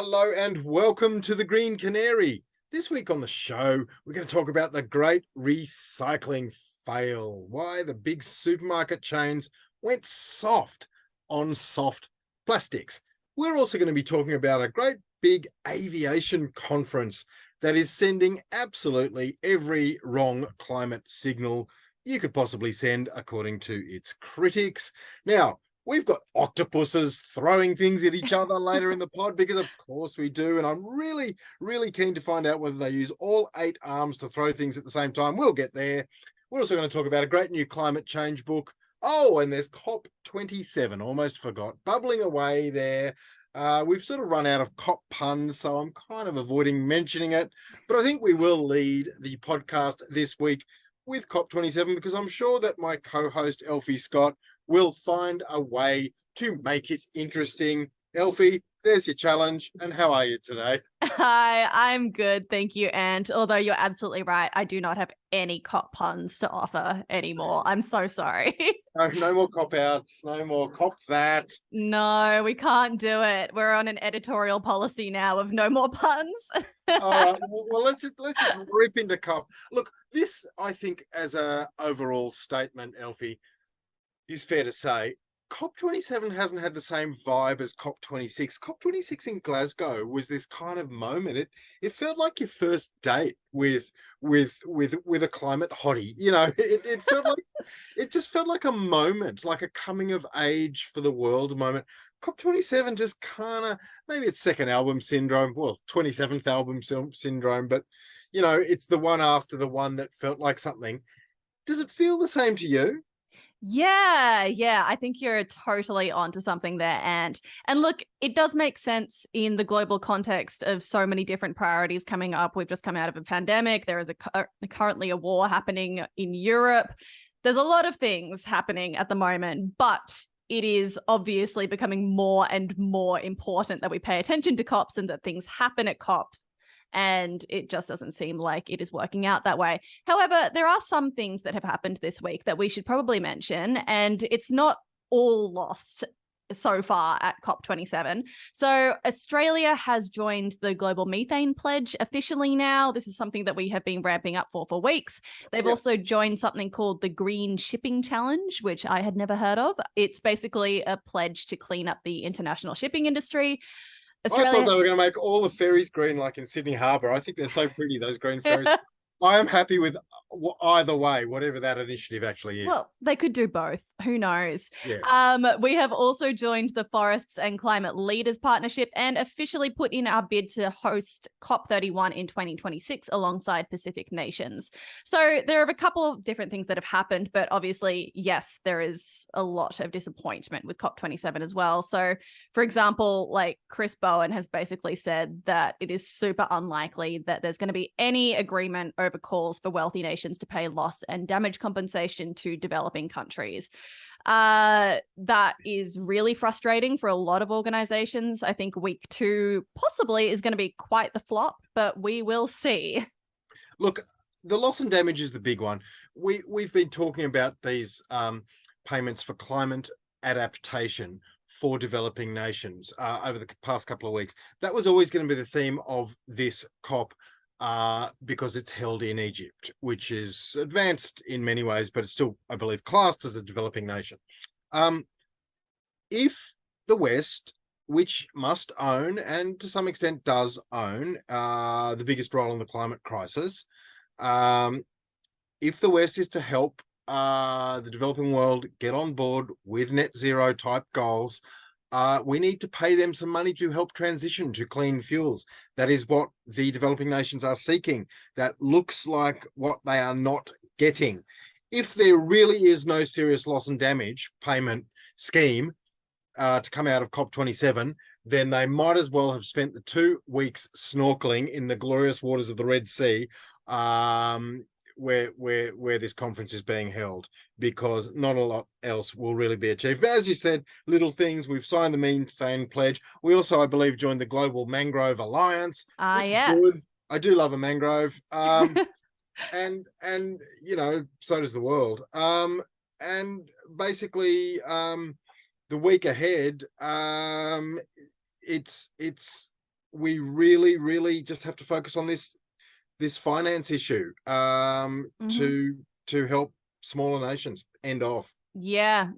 Hello and welcome to the Green Canary. This week on the show, we're going to talk about the great recycling fail, why the big supermarket chains went soft on soft plastics. We're also going to be talking about a great big aviation conference that is sending absolutely every wrong climate signal you could possibly send, according to its critics. Now, we've got octopuses throwing things at each other later in the pod, because of course we do. And I'm really, really keen to find out whether they use all 8 arms to throw things at the same time. We'll get there. We're also going to talk about a great new climate change book. Oh, and there's COP27, almost forgot, bubbling away there. We've sort of run out of COP puns, so I'm kind of avoiding mentioning it. But I think we will lead the podcast this week with COP27, because I'm sure that my co-host, Elfie Scott, will find a way to make it interesting. Elfie, there's your challenge. And how are you today? Hi, I'm good, thank you. And although you're absolutely right, I do not have any cop puns to offer anymore. I'm so sorry. No more cop outs, no more cop that. No, we can't do it. We're on an editorial policy now of no more puns. All right. Well, let's just rip into cop. Look, this, I think, as a overall statement, Elfie, is fair to say. COP27 hasn't had the same vibe as COP26. COP26 in Glasgow was this kind of moment. It felt like your first date with a climate hottie. You know, it felt like it just felt like a moment, like a coming of age for the world moment. COP27 just kind of, maybe it's second album syndrome, well, 27th album syndrome, but you know, it's the one after the one that felt like something. Does it feel the same to you? Yeah, I think you're totally onto something there. And look, it does make sense in the global context of so many different priorities coming up. We've just come out of a pandemic. There is currently a war happening in Europe. There's a lot of things happening at the moment, but it is obviously becoming more and more important that we pay attention to COPs and that things happen at COPs. And it just doesn't seem like it is working out that way. However, there are some things that have happened this week that we should probably mention, and it's not all lost so far at COP27. So Australia has joined the Global Methane Pledge officially now. This is something that we have been ramping up for weeks. They've also joined something called the Green Shipping Challenge, which I had never heard of. It's basically a pledge to clean up the international shipping industry. I thought they were going to make all the ferries green, like in Sydney Harbour. I think they're so pretty, those green ferries. I am happy with either way, whatever that initiative actually is. Well, they could do both. Who knows? Yes. We have also joined the Forests and Climate Leaders Partnership and officially put in our bid to host COP31 in 2026 alongside Pacific nations. So there are a couple of different things that have happened, but obviously, yes, there is a lot of disappointment with COP27 as well. So, for example, like Chris Bowen has basically said that it is super unlikely that there's going to be any agreement over calls for wealthy nations to pay loss and damage compensation to developing countries. That is really frustrating for a lot of organizations. I think week 2 possibly is going to be quite the flop, but we will see. Look, the loss and damage is the big one. We've been talking about these payments for climate adaptation for developing nations over the past couple of weeks. That was always going to be the theme of this COP. Because it's held in Egypt, which is advanced in many ways, but it's still, I believe, classed as a developing nation. If the West, which must own, and to some extent does own, the biggest role in the climate crisis, if the West is to help the developing world get on board with net zero type goals, we need to pay them some money to help transition to clean fuels. That is what the developing nations are seeking. That looks like what they are not getting. If there really is no serious loss and damage payment scheme to come out of COP27, then they might as well have spent the 2 weeks snorkeling in the glorious waters of the Red Sea, where this conference is being held, because not a lot else will really be achieved. But as you said, little things. We've signed the Methane Pledge. We also, I believe, joined the Global Mangrove Alliance. Yes. Good. I do love a mangrove. And you know, so does the world. And basically, the week ahead, it's we really, really just have to focus on this finance issue to help smaller nations end off. Yeah.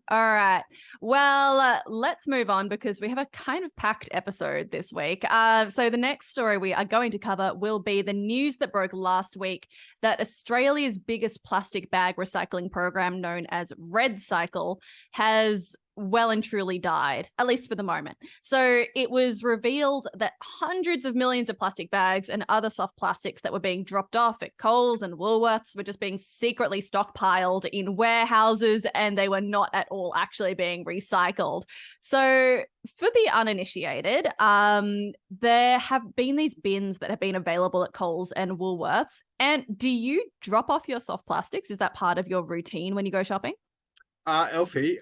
All right. Well, let's move on because we have a kind of packed episode this week. So the next story we are going to cover will be the news that broke last week that Australia's biggest plastic bag recycling program, known as Red Cycle, has well and truly died, at least for the moment. So it was revealed that hundreds of millions of plastic bags and other soft plastics that were being dropped off at Coles and Woolworths were just being secretly stockpiled in warehouses, and they were not at all actually being recycled. So for the uninitiated, there have been these bins that have been available at Coles and Woolworths. And do you drop off your soft plastics? Is that part of your routine when you go shopping? Elfie,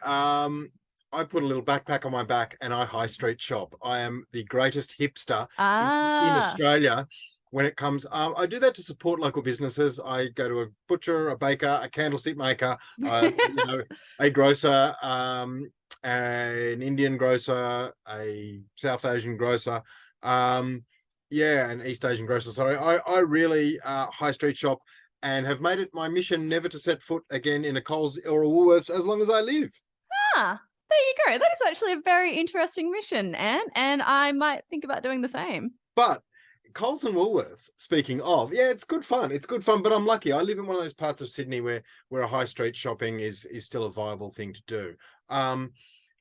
I put a little backpack on my back and I high street shop. I am the greatest hipster in Australia when it comes. I do that to support local businesses. I go to a butcher, a baker, a candlestick maker, a grocer, an Indian grocer, a South Asian grocer, an East Asian grocer. Sorry, I really high street shop and have made it my mission never to set foot again in a Coles or a Woolworths as long as I live. There you go. That is actually a very interesting mission, Anne, and I might think about doing the same. But Coles and Woolworths, speaking of, it's good fun. It's good fun, but I'm lucky. I live in one of those parts of Sydney where a high street shopping is still a viable thing to do. And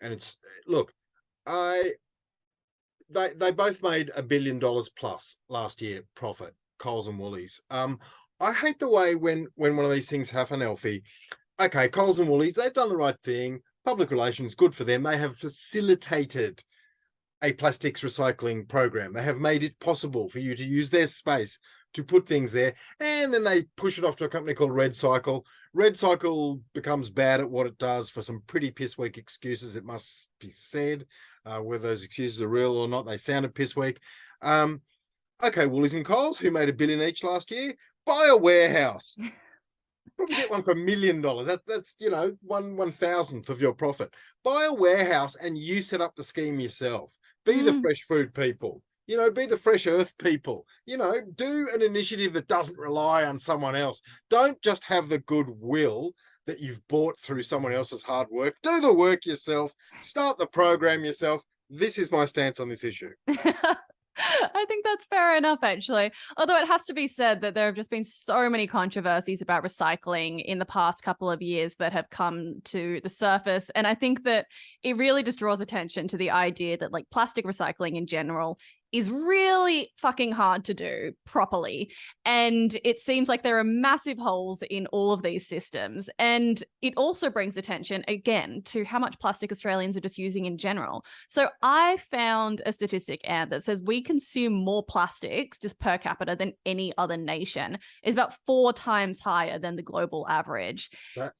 it's, look, they both made $1 billion plus last year profit, Coles and Woolies. I hate the way when one of these things happen, Elfie. Okay, Coles and Woolies, they've done the right thing. Public relations, good for them. They have facilitated a plastics recycling program. They have made it possible for you to use their space to put things there. And then they push it off to a company called Red Cycle. Red Cycle becomes bad at what it does for some pretty piss weak excuses, it must be said. Whether those excuses are real or not, they sounded piss weak. Okay, Woolies and Coles, who made $1 billion each last year, buy a warehouse. Probably get one for $1 million. That's 1/1000th of your profit. Buy a warehouse and you set up the scheme yourself. Be the fresh food people. Be the fresh earth people. Do an initiative that doesn't rely on someone else. Don't just have the goodwill that you've bought through someone else's hard work. Do the work yourself. Start the program yourself. This is my stance on this issue. I think that's fair enough, actually. Although it has to be said that there have just been so many controversies about recycling in the past couple of years that have come to the surface. And I think that it really just draws attention to the idea that plastic recycling in general is really fucking hard to do properly. And it seems like there are massive holes in all of these systems. And it also brings attention, again, to how much plastic Australians are just using in general. So I found a statistic, Anne, that says we consume more plastics just per capita than any other nation. It's about 4 times higher than the global average. That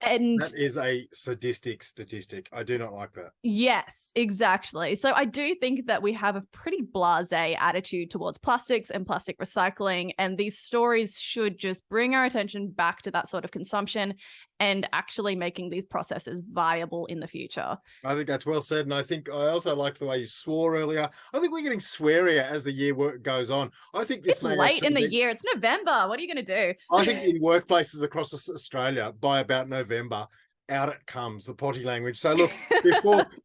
is a sadistic statistic. I do not like that. Yes, exactly. So I do think that we have a pretty blasé attitude towards plastics and plastic recycling, and these stories should just bring our attention back to that sort of consumption and actually making these processes viable in the future. I think that's well said, and I also liked the way you swore earlier. I think we're getting swearier as the year goes on. I think this it's late in the year. It's November. What are you going to do? I think in workplaces across Australia, by about November, out it comes, the potty language. So look,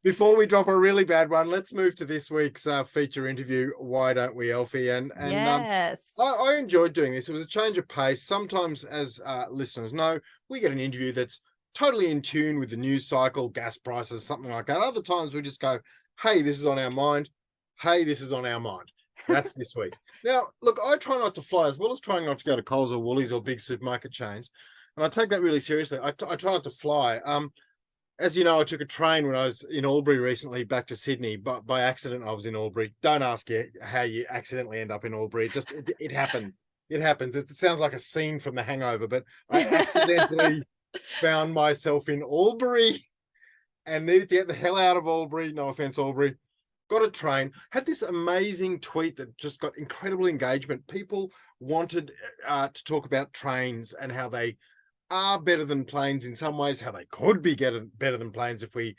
before we drop a really bad one, let's move to this week's feature interview. Why don't we, Elfie? And yes, I enjoyed doing this. It was a change of pace. Sometimes, as listeners know, we get an interview that's totally in tune with the news cycle, gas prices, something like that. Other times we just go, hey, this is on our mind. Hey, this is on our mind. That's this week. Now, look, I try not to fly, as well as trying not to go to Coles or Woolies or big supermarket chains. And I take that really seriously. I try not to fly. As you know, I took a train when I was in Albury recently back to Sydney, but by accident I was in Albury. Don't ask you how you accidentally end up in Albury. It happens. It happens. It sounds like a scene from The Hangover, but I accidentally found myself in Albury and needed to get the hell out of Albury. No offense, Albury. Got a train, had this amazing tweet that just got incredible engagement. People wanted to talk about trains and how they are better than planes in some ways, how they could be better than planes if we,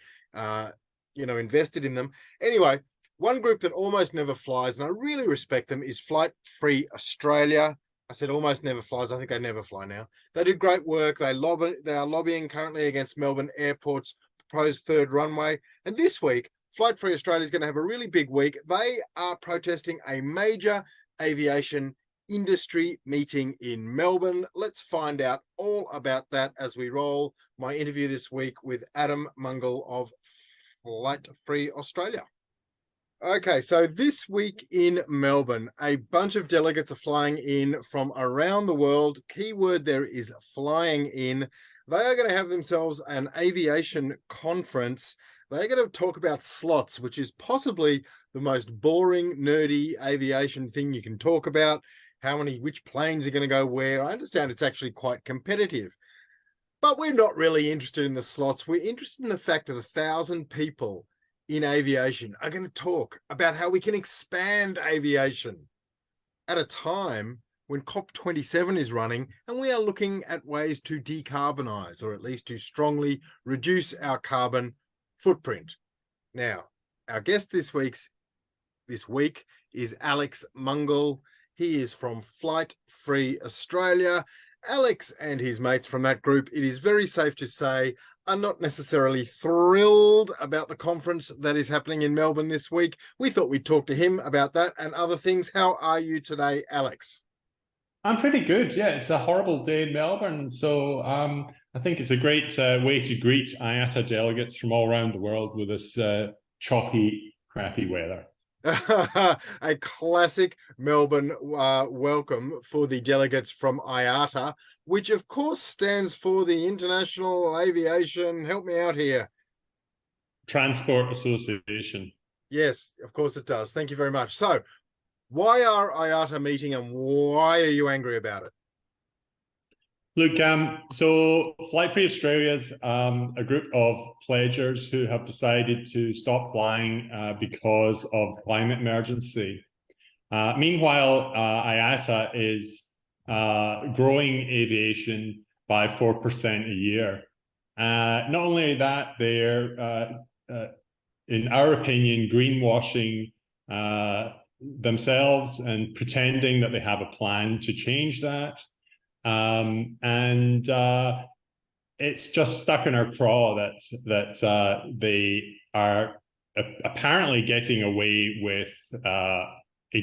invested in them. Anyway, One group that almost never flies, and I really respect them, is Flight Free Australia. I said almost never flies. I think they never fly now. They do great work. They are lobbying currently against Melbourne Airport's proposed third runway. And this week, Flight Free Australia is going to have a really big week. They are protesting a major aviation industry meeting in Melbourne. Let's find out all about that as we roll my interview this week with Adam Mungall of Flight Free Australia. Okay, so this week in Melbourne, a bunch of delegates are flying in from around the world. Keyword there is flying in. They are going to have themselves an aviation conference. They're going to talk about slots, which is possibly the most boring, nerdy aviation thing you can talk about. Which planes are going to go where. I understand it's actually quite competitive. But we're not really interested in the slots. We're interested in the fact that 1,000 people in aviation are going to talk about how we can expand aviation at a time when COP27 is running and we are looking at ways to decarbonize, or at least to strongly reduce our carbon footprint. Now, our guest this week is Alex Mungall. He is from Flight Free Australia. Alex and his mates from that group, it is very safe to say, are not necessarily thrilled about the conference that is happening in Melbourne this week. We thought we'd talk to him about that and other things. How are you today, Alex? I'm pretty good. Yeah, it's a horrible day in Melbourne. So I think it's a great way to greet IATA delegates from all around the world with this choppy, crappy weather. A classic Melbourne welcome for the delegates from IATA, which of course stands for the International Aviation, help me out here. Transport Association. Yes, of course it does. Thank you very much. So why are IATA meeting and why are you angry about it? Look, so Flight Free Australia is a group of pledgers who have decided to stop flying because of the climate emergency. Meanwhile, IATA is growing aviation by 4% a year. Not only that, they're, in our opinion, greenwashing themselves and pretending that they have a plan to change that. It's just stuck in our craw that they are apparently getting away with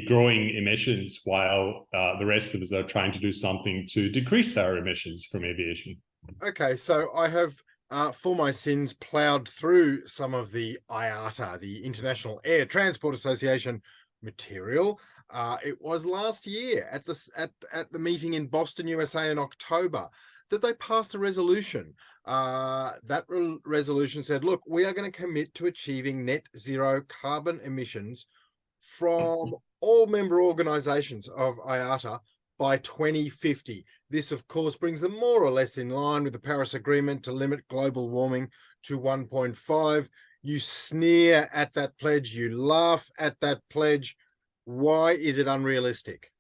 growing emissions while the rest of us are trying to do something to decrease our emissions from aviation. Okay, so I have, for my sins, ploughed through some of the IATA, the International Air Transport Association material. It was last year at the meeting in Boston, USA in October that they passed a resolution. That resolution said, look, we are going to commit to achieving net zero carbon emissions from all member organizations of IATA by 2050. This, of course, brings them more or less in line with the Paris Agreement to limit global warming to 1.5. You sneer at that pledge. You laugh at that pledge. Why is it unrealistic?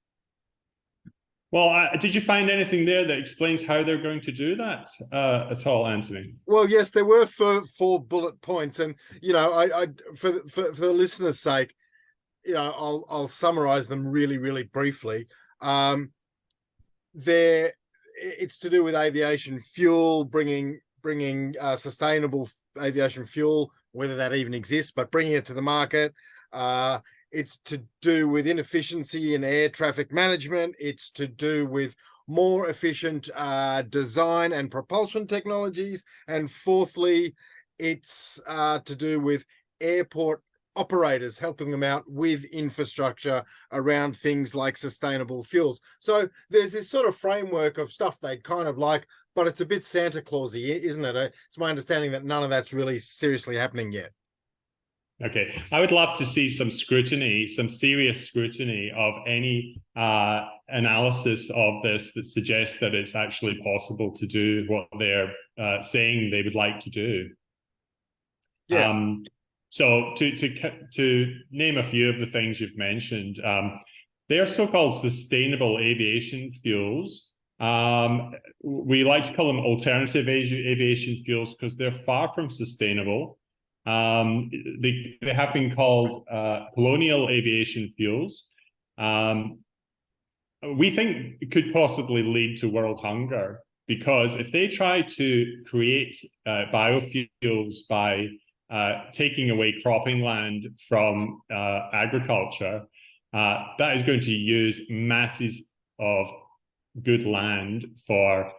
Well, did you find anything there that explains how they're going to do that at all, Anthony? Well, yes, there were four bullet points, and I for the listeners' sake, I'll summarize them really, really briefly. It's to do with aviation fuel, bringing sustainable aviation fuel, whether that even exists, but bringing it to the market. It's to do with inefficiency in air traffic management. It's to do with more efficient design and propulsion technologies. And fourthly, it's to do with airport operators, helping them out with infrastructure around things like sustainable fuels. So there's this sort of framework of stuff they'd kind of like, but it's a bit Santa Clausy, isn't it? It's my understanding that none of that's really seriously happening yet. Okay, I would love to see some scrutiny, some serious scrutiny of any analysis of this that suggests that it's actually possible to do what they're saying they would like to do. Yeah. So to name a few of the things you've mentioned, they're so-called sustainable aviation fuels. We like to call them alternative aviation fuels because they're far from sustainable. They have been called colonial aviation fuels. We think it could possibly lead to world hunger, because if they try to create biofuels by taking away cropping land from agriculture, that is going to use masses of good land for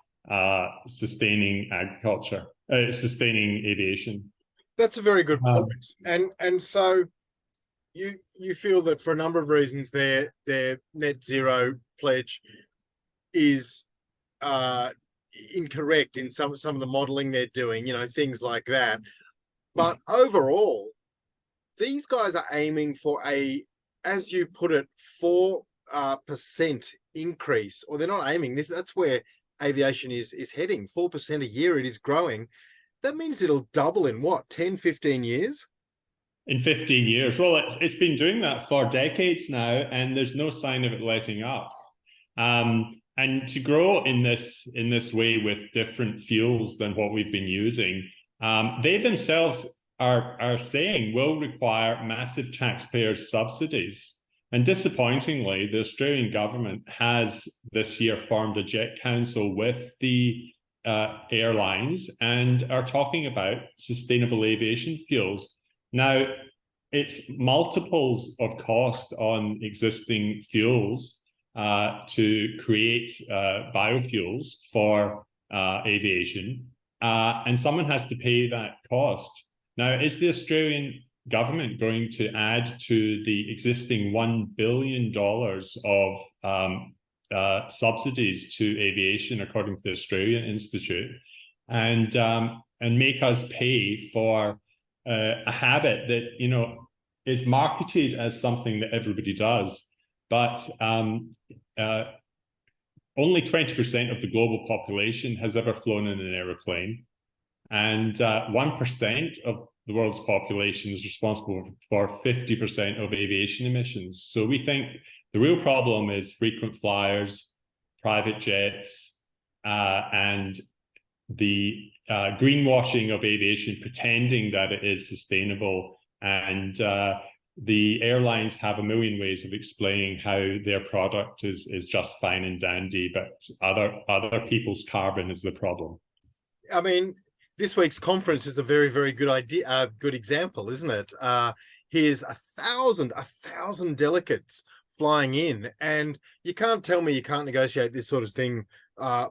sustaining agriculture, sustaining aviation. That's a very good point. And so you feel that for a number of reasons their net zero pledge is incorrect in some of the modeling they're doing, things like that. But overall, these guys are aiming for a, as you put it, 4% increase, or they're not aiming this. That's where aviation is heading. 4% a year. It is growing. That means it'll double in what, 10, 15 years? In 15 years. Well, it's been doing that for decades now, and there's no sign of it letting up. And to grow in this way with different fuels than what we've been using, they themselves are saying will require massive taxpayers' subsidies. And disappointingly, the Australian government has this year formed a jet council with the airlines and are talking about sustainable aviation fuels. Now, it's multiples of cost on existing fuels to create biofuels for aviation, and someone has to pay that cost. Now, is the Australian government going to add to the existing $1 billion of subsidies to aviation, according to the Australian Institute, and make us pay for a habit that is marketed as something that everybody does, but only 20% of the global population has ever flown in an aeroplane, and 1% of the world's population is responsible for 50% of aviation emissions. So we think the real problem is frequent flyers, private jets, and the greenwashing of aviation, pretending that it is sustainable. And the airlines have a million ways of explaining how their product is just fine and dandy, but other people's carbon is the problem. I mean, this week's conference is a very, very good idea, good example, isn't it? Here's 1,000 delegates flying in, and you can't tell me you can't negotiate this sort of thing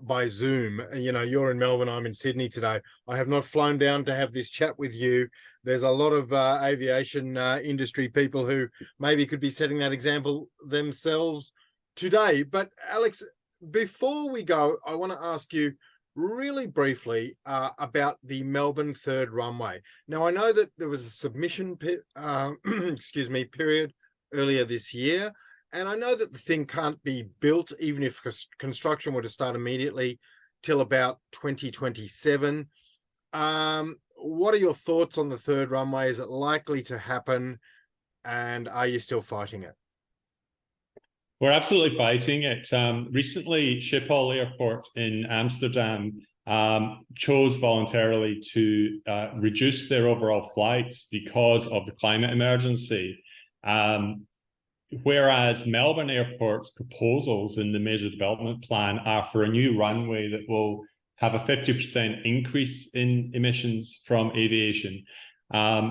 by Zoom. You're in Melbourne, I'm in Sydney today. I have not flown down to have this chat with you. There's a lot of aviation industry people who maybe could be setting that example themselves today. But Alex, before we go, I want to ask you really briefly about the Melbourne third runway. Now, I know that there was a submission period earlier this year, and I know that the thing can't be built, even if construction were to start immediately, till about 2027. What are your thoughts on the third runway? Is it likely to happen? And are you still fighting it? We're absolutely fighting it. Recently, Schiphol Airport in Amsterdam chose voluntarily to reduce their overall flights because of the climate emergency. Whereas Melbourne Airport's proposals in the Major Development Plan are for a new runway that will have a 50% increase in emissions from aviation.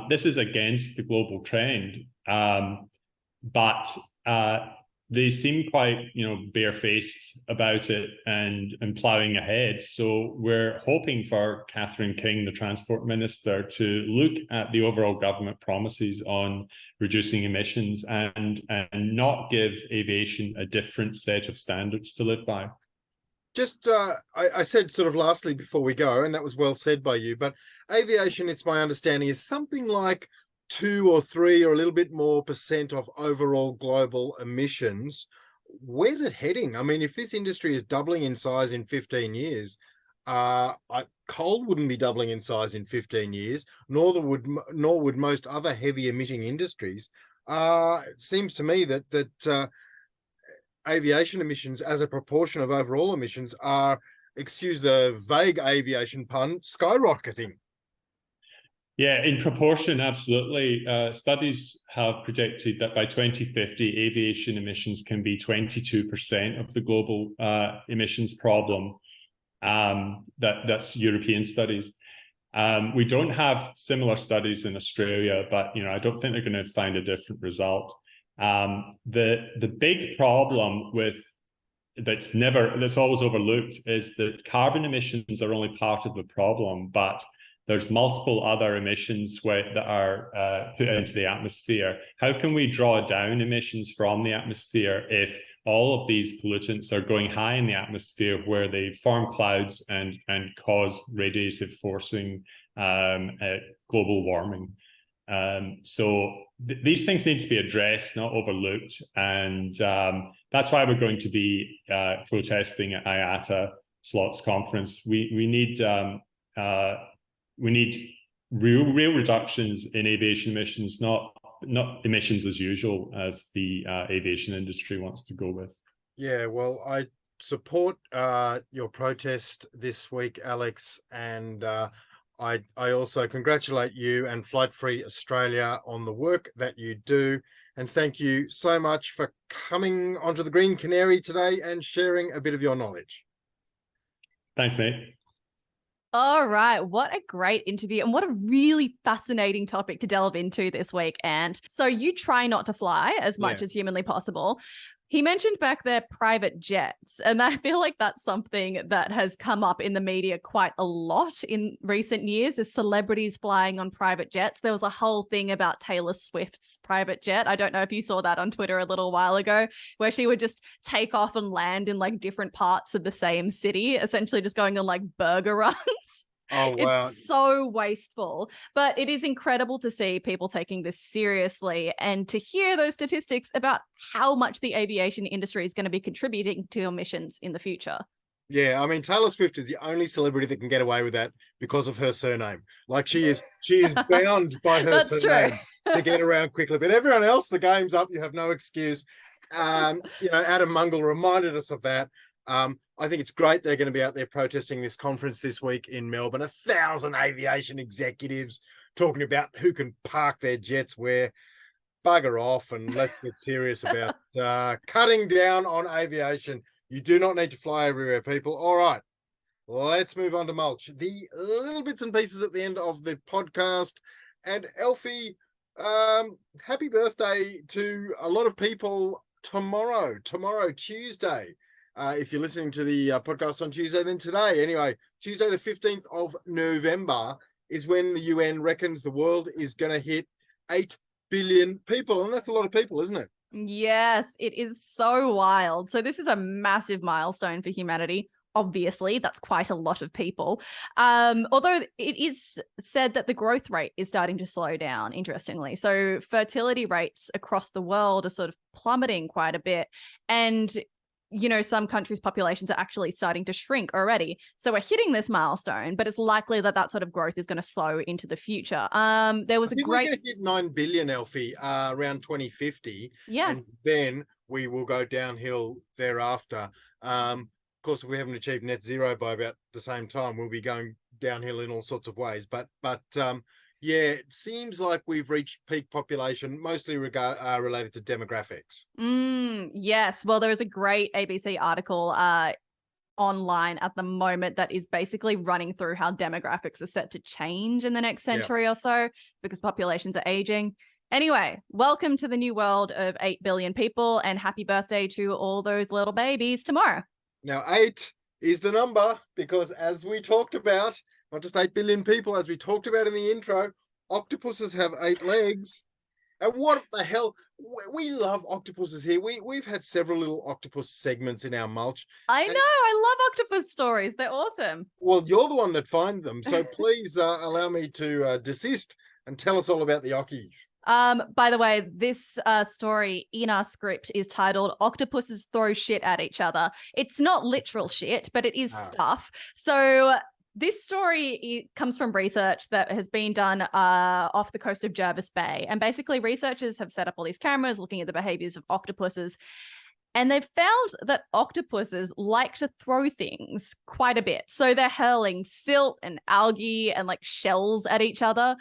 This is against the global trend, but they seem quite, barefaced about it and ploughing ahead. So we're hoping for Catherine King, the Transport Minister, to look at the overall government promises on reducing emissions and not give aviation a different set of standards to live by. Just, I said sort of lastly before we go, and that was well said by you, but aviation, it's my understanding, is something like 2 or 3 or a little bit more % of overall global emissions. Where's it heading? I mean, if this industry is doubling in size in 15 years, coal wouldn't be doubling in size in 15 years, nor would most other heavy emitting industries. It seems to me that aviation emissions as a proportion of overall emissions are, excuse the vague aviation pun, skyrocketing. Yeah, in proportion, absolutely. Studies have predicted that by 2050, aviation emissions can be 22% of the global emissions problem. That's European studies. We don't have similar studies in Australia, but I don't think they're going to find a different result. The big problem that's always overlooked is that carbon emissions are only part of the problem, but there's multiple other emissions that are put into the atmosphere. How can we draw down emissions from the atmosphere if all of these pollutants are going high in the atmosphere where they form clouds and cause radiative forcing, global warming? These things need to be addressed, not overlooked. And that's why we're going to be protesting at IATA Slots Conference. We need real reductions in aviation emissions, not emissions as usual, as the aviation industry wants to go with. Yeah, well, I support your protest this week, Alex, and I also congratulate you and Flight Free Australia on the work that you do. And thank you so much for coming onto the Green Canary today and sharing a bit of your knowledge. Thanks, mate. All right. What a great interview and what a really fascinating topic to delve into this week. And so you try not to fly as much as humanly possible. He mentioned back there private jets, and I feel like that's something that has come up in the media quite a lot in recent years, is celebrities flying on private jets. There was a whole thing about Taylor Swift's private jet. I don't know if you saw that on Twitter a little while ago, where she would just take off and land in like different parts of the same city, essentially just going on like burger runs. Oh, wow. It's so wasteful, but it is incredible to see people taking this seriously and to hear those statistics about how much the aviation industry is going to be contributing to emissions in the future. Yeah, I mean, Taylor Swift is the only celebrity that can get away with that because of her surname. Like she is bound by her That's surname true. to get around quickly. But everyone else, the game's up. You have no excuse. Adam Mungall reminded us of that. I think it's great they're going to be out there protesting this conference this week in Melbourne. 1,000 aviation executives talking about who can park their jets where. Bugger off and let's get serious about cutting down on aviation. You do not need to fly everywhere, people. All right, let's move on to mulch. The little bits and pieces at the end of the podcast. And Elfie, happy birthday to a lot of people tomorrow, Tuesday. If you're listening to the podcast on Tuesday, then today. Anyway, Tuesday the 15th of November is when the UN reckons the world is going to hit 8 billion people. And that's a lot of people, isn't it? Yes, it is so wild. So this is a massive milestone for humanity. Obviously, that's quite a lot of people. Although it is said that the growth rate is starting to slow down, interestingly. So fertility rates across the world are sort of plummeting quite a bit. And some countries' populations are actually starting to shrink already. So we're hitting this milestone, but it's likely that that sort of growth is going to slow into the future. There was we're going to hit 9 billion, Elfie, around 2050. Yeah. And then we will go downhill thereafter. Of course, if we haven't achieved net zero by about the same time, we'll be going downhill in all sorts of ways. But yeah, it seems like we've reached peak population, mostly related to demographics. Yes. Well, there is a great ABC article online at the moment that is basically running through how demographics are set to change in the next century or so because populations are aging. Anyway, welcome to the new world of 8 billion people and happy birthday to all those little babies tomorrow. Now, 8 is the number because as we talked about, not just 8 billion people, as we talked about in the intro, octopuses have 8 legs. And what the hell? We love octopuses here. We've had several little octopus segments in our mulch. I know. I love octopus stories. They're awesome. Well, you're the one that finds them. So please allow me to desist and tell us all about the ockies. By the way, this story in our script is titled Octopuses Throw Shit at Each Other. It's not literal shit, but it is stuff. So this story comes from research that has been done off the coast of Jervis Bay. And basically researchers have set up all these cameras looking at the behaviors of octopuses. And they've found that octopuses like to throw things quite a bit. So they're hurling silt and algae and like shells at each other.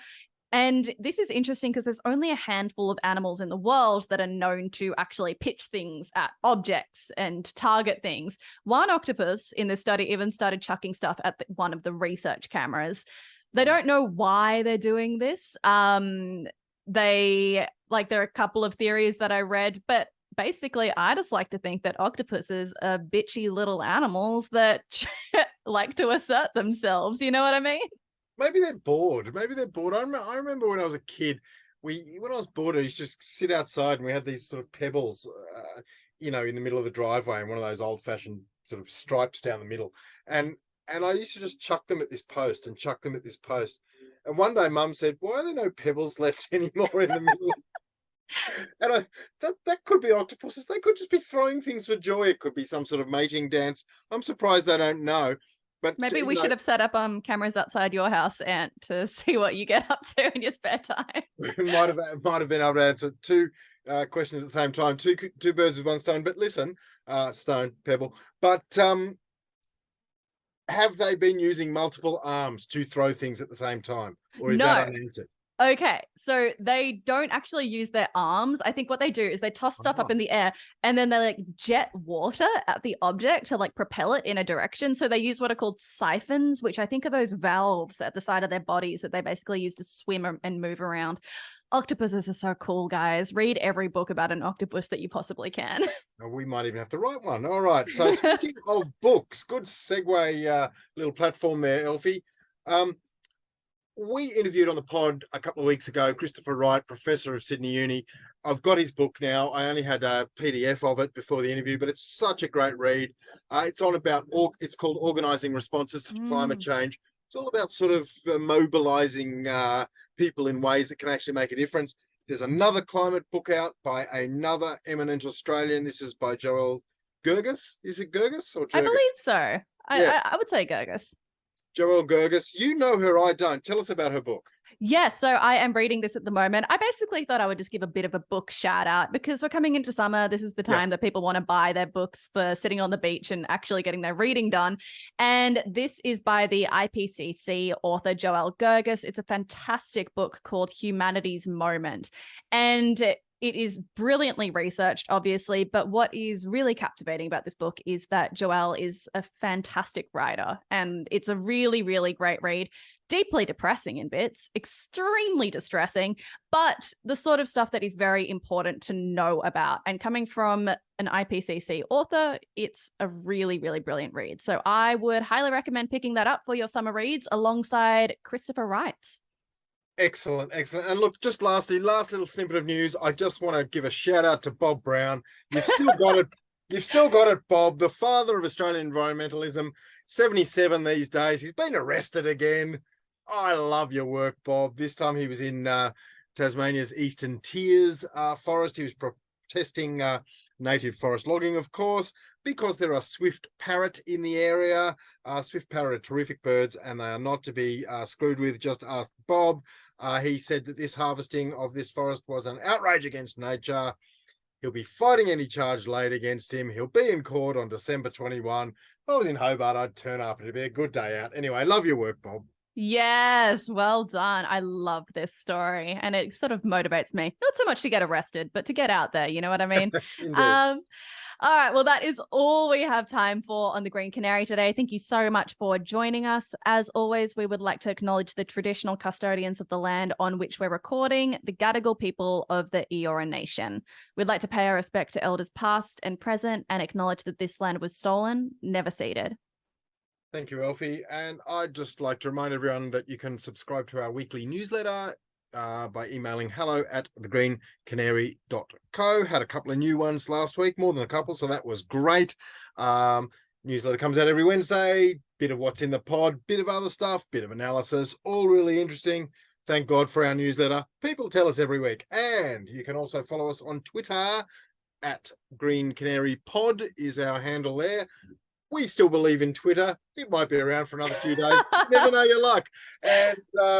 And this is interesting because there's only a handful of animals in the world that are known to actually pitch things at objects and target things. One octopus in this study even started chucking stuff at one of the research cameras. They don't know why they're doing this. There are a couple of theories that I read, but basically I just like to think that octopuses are bitchy little animals that like to assert themselves. You know what I mean? Maybe they're bored. Maybe they're bored. I remember when I was a kid, when I was bored, I used to just sit outside and we had these sort of pebbles, in the middle of the driveway, and one of those old-fashioned sort of stripes down the middle. And I used to just chuck them at this post and chuck them at this post. And one day Mum said, "Why are there no pebbles left anymore in the middle?" And that could be octopuses. They could just be throwing things for joy. It could be some sort of mating dance. I'm surprised they don't know. But maybe we should have set up cameras outside your house, Ant, to see what you get up to in your spare time. might have been able to answer two questions at the same time. Two birds with one stone. But listen, pebble. But have they been using multiple arms to throw things at the same time, or is that unanswered? Okay, so they don't actually use their arms. I think what they do is they toss stuff up in the air and then they like jet water at the object to like propel it in a direction. So they use what are called siphons, which I think are those valves at the side of their bodies that they basically use to swim and move around. Octopuses are so cool, guys. Read every book about an octopus that you possibly can. We might even have to write one. All right. So speaking of books, good segue, little platform there, Elfie. We interviewed on the pod a couple of weeks ago Christopher Wright, professor of Sydney Uni. I've got his book now. I only had a PDF of it before the interview, but it's such a great read. It's called Organising Responses to Climate Change. It's all about sort of mobilizing people in ways that can actually make a difference. There's another climate book out by another eminent Australian. This is by Joel Gergis. Is it Gergis or Gergis? I believe so. I would say Gergis. Joelle Gergis, you know her, I don't. Tell us about her book. Yes, so I am reading this at the moment. I basically thought I would just give a bit of a book shout out because we're coming into summer. This is the time that people want to buy their books for sitting on the beach and actually getting their reading done. And this is by the IPCC author Joelle Gergis. It's a fantastic book called Humanity's Moment. And it is brilliantly researched, obviously, but what is really captivating about this book is that Joelle is a fantastic writer, and it's a really, really great read. Deeply depressing in bits, extremely distressing, but the sort of stuff that is very important to know about. And coming from an IPCC author, it's a really, really brilliant read. So I would highly recommend picking that up for your summer reads alongside Christopher Wright's. Excellent. And look, just last little snippet of news. I just want to give a shout out to Bob Brown. You've still got it. You've still got it, Bob, the father of Australian environmentalism, 77 these days. He's been arrested again. I love your work, Bob. This time he was in Tasmania's Eastern Tiers forest. He was protesting native forest logging, of course, because there are swift parrot in the area. Swift parrot are terrific birds, and they are not to be screwed with. Just ask Bob. He said that this harvesting of this forest was an outrage against nature. He'll be fighting any charge laid against him. He'll be in court on December 21. If I was in Hobart, I'd turn up. It'd be a good day out. Anyway, love your work, Bob. Yes, well done. I love this story, and it sort of motivates me. Not so much to get arrested, but to get out there. You know what I mean? All right, well, that is all we have time for on the Green Canary today. Thank you so much for joining us. As always, we would like to acknowledge the traditional custodians of the land on which we're recording, the Gadigal people of the Eora Nation. We'd like to pay our respect to elders past and present and acknowledge that this land was stolen, never ceded. Thank you, Elfie. And I'd just like to remind everyone that you can subscribe to our weekly newsletter by emailing hello@thegreencanary.co. Had a couple of new ones last week, more than a couple, so that was great. Newsletter comes out every Wednesday, bit of what's in the pod, bit of other stuff, bit of analysis, all really interesting. Thank God for our newsletter. People tell us every week. And you can also follow us on Twitter @GreenCanaryPod is our handle there. We still believe in Twitter. It might be around for another few days. You never know your luck. And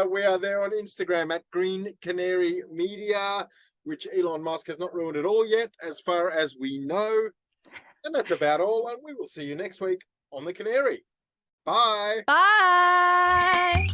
we are there on Instagram @GreenCanaryMedia, which Elon Musk has not ruined at all yet, as far as we know. And that's about all, and we will see you next week on the Canary. Bye. Bye.